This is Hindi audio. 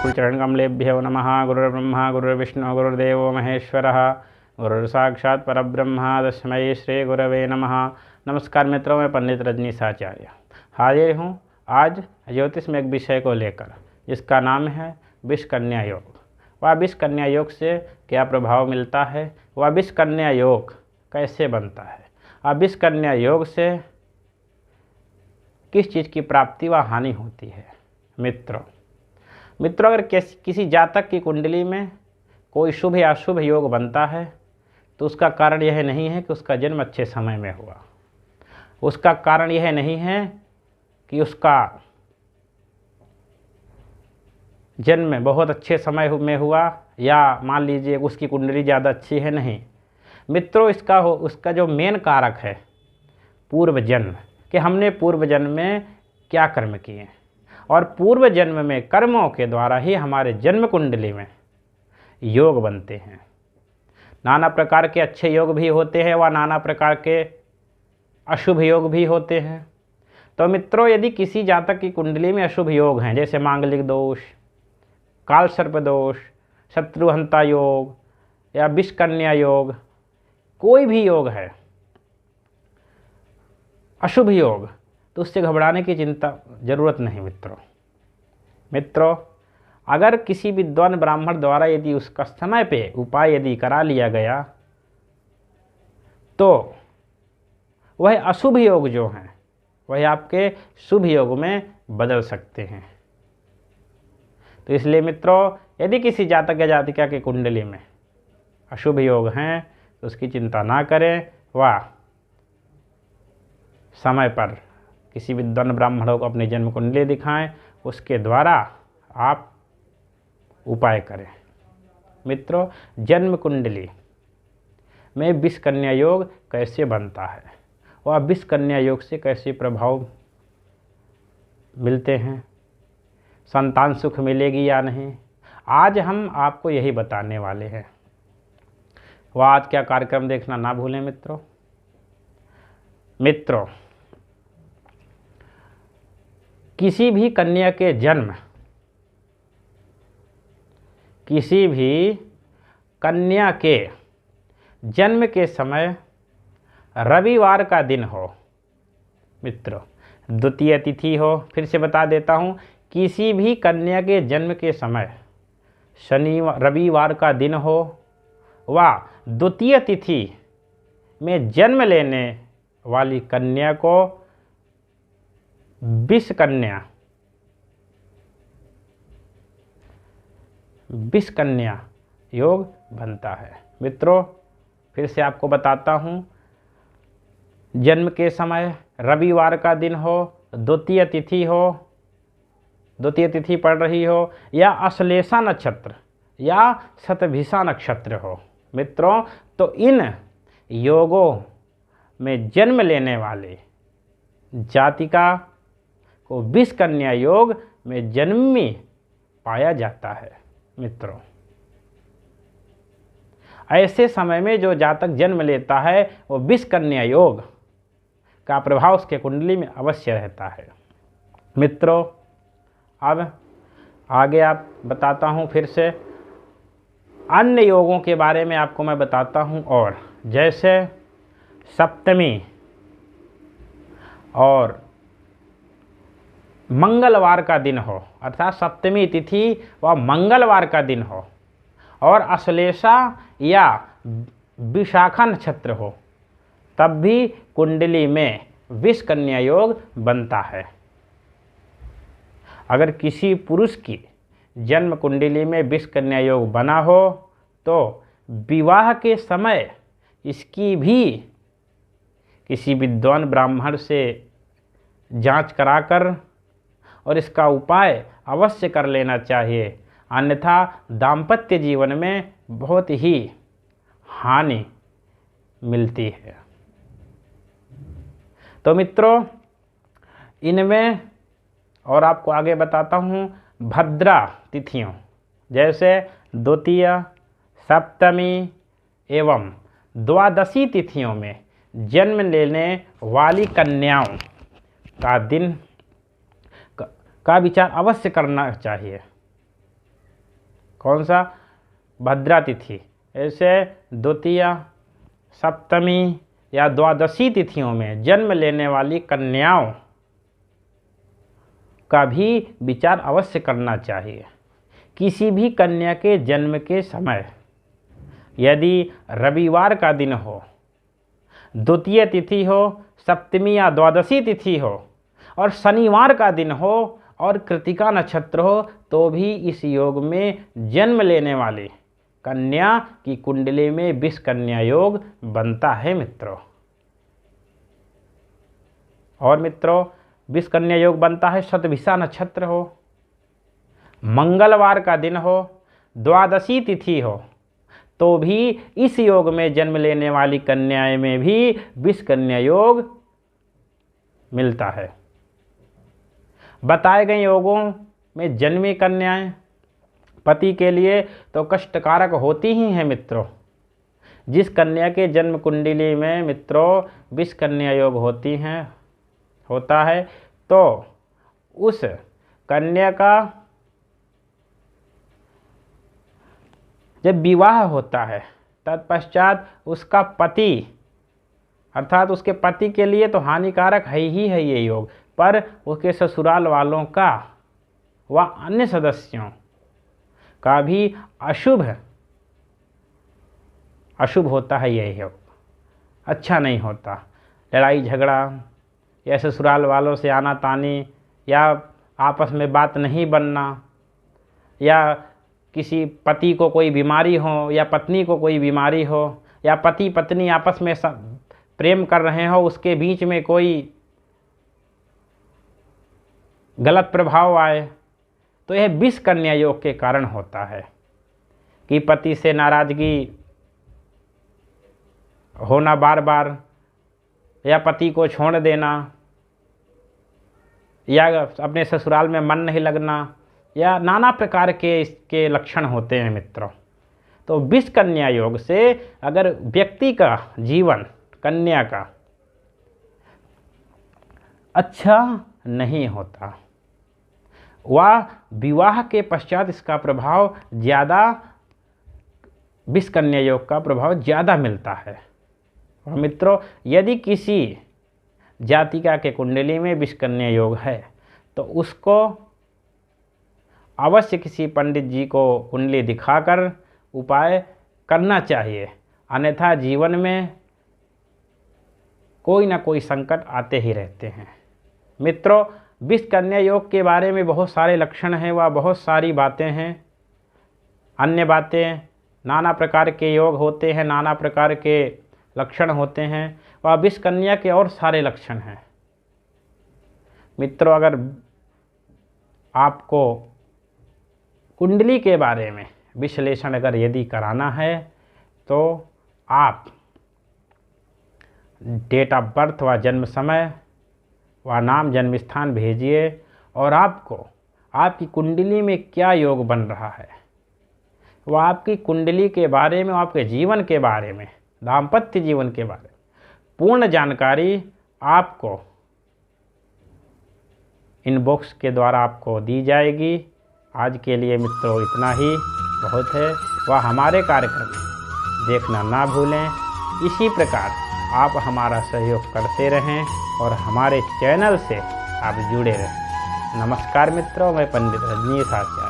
श्रीचरणकमलेभ्यो नमः। गुरुर्ब्रह्मा गुरुर्विष्णु गुरुर्देवो महेश्वरः, गुरुर्साक्षात् परब्रह्म तस्मै श्री गुरवे नमः। नमस्कार मित्रों, मैं पंडित रजनीश आचार्य हाजिर हूँ आज ज्योतिष में एक विषय को लेकर, जिसका नाम है विष कन्या योग। वह विष कन्या योग से क्या प्रभाव मिलता है, वह विष कन्या योग कैसे बनता है, वह विष कन्या योग से किस चीज़ की प्राप्ति व हानि होती है। मित्रों अगर किसी जातक की कुंडली में कोई शुभ या अशुभ योग बनता है तो उसका कारण यह नहीं है कि उसका जन्म अच्छे समय में हुआ, उसका कारण यह नहीं है कि उसका जन्म बहुत अच्छे समय में हुआ या मान लीजिए उसकी कुंडली ज़्यादा अच्छी है। नहीं मित्रों, उसका जो मेन कारक है पूर्व जन्म, कि हमने पूर्व जन्म में क्या कर्म किए, और पूर्व जन्म में कर्मों के द्वारा ही हमारे जन्म कुंडली में योग बनते हैं। नाना प्रकार के अच्छे योग भी होते हैं व नाना प्रकार के अशुभ योग भी होते हैं। तो मित्रों, यदि किसी जातक की कुंडली में अशुभ योग हैं, जैसे मांगलिक दोष, काल सर्प दोष, शत्रुहंता योग या विष कन्या योग, कोई भी योग है अशुभ योग, तो उससे घबराने की चिंता जरूरत नहीं। मित्रों अगर किसी विद्वान ब्राह्मण द्वारा यदि उसका समय पे उपाय यदि करा लिया गया तो वह अशुभ योग जो हैं वह आपके शुभ योग में बदल सकते हैं। तो इसलिए मित्रों, यदि किसी जातक या जातिका की कुंडली में अशुभ योग हैं तो उसकी चिंता ना करें, वह समय पर किसी विद्वान ब्राह्मणों को अपनी जन्म कुंडली दिखाएं, उसके द्वारा आप उपाय करें। मित्रों, जन्म कुंडली में विष कन्या योग कैसे बनता है, वह विष कन्या योग से कैसे प्रभाव मिलते हैं, संतान सुख मिलेगी या नहीं, आज हम आपको यही बताने वाले हैं। वह आज क्या कार्यक्रम देखना ना भूलें। मित्रों किसी भी कन्या के जन्म, किसी भी कन्या के जन्म के समय रविवार का दिन हो, मित्रों द्वितीय तिथि हो, फिर से बता देता हूँ, किसी भी कन्या के जन्म के समय रविवार का दिन हो व द्वितीय तिथि में जन्म लेने वाली कन्या को विष कन्या योग बनता है। मित्रों फिर से आपको बताता हूँ, जन्म के समय रविवार का दिन हो, द्वितीय तिथि पड़ रही हो, या अश्लेषा नक्षत्र या शतभिषा नक्षत्र हो, मित्रों तो इन योगों में जन्म लेने वाले जातिका को विष कन्या योग में जन्मी पाया जाता है। मित्रों ऐसे समय में जो जातक जन्म लेता है वो विष कन्या योग का प्रभाव उसके कुंडली में अवश्य रहता है। मित्रों अब आगे आप बताता हूँ, फिर से अन्य योगों के बारे में आपको मैं बताता हूँ। और जैसे सप्तमी और मंगलवार का दिन हो, अर्थात सप्तमी तिथि व मंगलवार का दिन हो, और अश्लेषा या विशाखा नक्षत्र हो, तब भी कुंडली में विष कन्या योग बनता है। अगर किसी पुरुष की जन्म कुंडली में विष कन्या योग बना हो तो विवाह के समय इसकी भी किसी विद्वान ब्राह्मण से जांच कराकर और इसका उपाय अवश्य कर लेना चाहिए, अन्यथा दाम्पत्य जीवन में बहुत ही हानि मिलती है। तो मित्रों इनमें और आपको आगे बताता हूँ भद्रा तिथियों, जैसे द्वितीय, सप्तमी एवं द्वादशी तिथियों में जन्म लेने वाली कन्याओं का दिन का विचार अवश्य करना चाहिए। कौन सा? भद्रा तिथि। ऐसे द्वितीया, सप्तमी या द्वादशी तिथियों में जन्म लेने वाली कन्याओं का भी विचार अवश्य करना चाहिए। किसी भी कन्या के जन्म के समय यदि रविवार का दिन हो, द्वितीय तिथि हो, सप्तमी या द्वादशी तिथि हो और शनिवार का दिन हो और कृतिका नक्षत्र हो, तो भी इस योग में जन्म लेने वाली कन्या की कुंडली में विष कन्या योग बनता है मित्रों। और मित्रों, विष कन्या योग बनता है शतभिषा नक्षत्र हो, मंगलवार का दिन हो, द्वादशी तिथि हो, तो भी इस योग में जन्म लेने वाली कन्याएं में भी विष कन्या योग मिलता है। बताए गए योगों में जन्मी कन्याएं पति के लिए तो कष्टकारक होती ही हैं मित्रों। जिस कन्या के जन्म कुंडली में मित्रों विष कन्या योग होता है तो उस कन्या का जब विवाह होता है तत्पश्चात उसका पति अर्थात उसके पति के लिए तो हानिकारक है ही है ये योग, पर उसके ससुराल वालों का व अन्य सदस्यों का भी अशुभ होता है यह योग। अच्छा नहीं होता। लड़ाई झगड़ा या ससुराल वालों से आना तानी या आपस में बात नहीं बनना या किसी पति को कोई बीमारी हो या पत्नी को कोई बीमारी हो या पति पत्नी आपस में प्रेम कर रहे हो, उसके बीच में कोई गलत प्रभाव आए, तो यह विष कन्या योग के कारण होता है कि पति से नाराजगी होना बार बार या पति को छोड़ देना या अपने ससुराल में मन नहीं लगना या नाना प्रकार के इसके लक्षण होते हैं मित्रों। तो विष कन्या योग से अगर व्यक्ति का जीवन कन्या का अच्छा नहीं होता, वह विवाह के पश्चात इसका प्रभाव ज़्यादा, विष कन्या योग का प्रभाव ज़्यादा मिलता है। और मित्रों, यदि किसी जातिका के कुंडली में विष कन्या योग है तो उसको अवश्य किसी पंडित जी को कुंडली दिखाकर उपाय करना चाहिए, अन्यथा जीवन में कोई ना कोई संकट आते ही रहते हैं। मित्रों, विष कन्या योग के बारे में बहुत सारे लक्षण हैं व बहुत सारी बातें हैं, अन्य बातें, नाना प्रकार के योग होते हैं, नाना प्रकार के लक्षण होते हैं व विष कन्या के और सारे लक्षण हैं। मित्रों, अगर आपको कुंडली के बारे में विश्लेषण अगर यदि कराना है तो आप डेट ऑफ बर्थ व जन्म समय व नाम जन्म स्थान भेजिए और आपको आपकी कुंडली में क्या योग बन रहा है वह आपकी कुंडली के बारे में, आपके जीवन के बारे में, दाम्पत्य जीवन के बारे में पूर्ण जानकारी आपको इनबॉक्स के द्वारा आपको दी जाएगी। आज के लिए मित्रों इतना ही बहुत है। वह हमारे कार्यक्रम देखना ना भूलें। इसी प्रकार आप हमारा सहयोग करते रहें और हमारे चैनल से आप जुड़े रहें। नमस्कार मित्रों, मैं पंडित रजनीश आचार्य।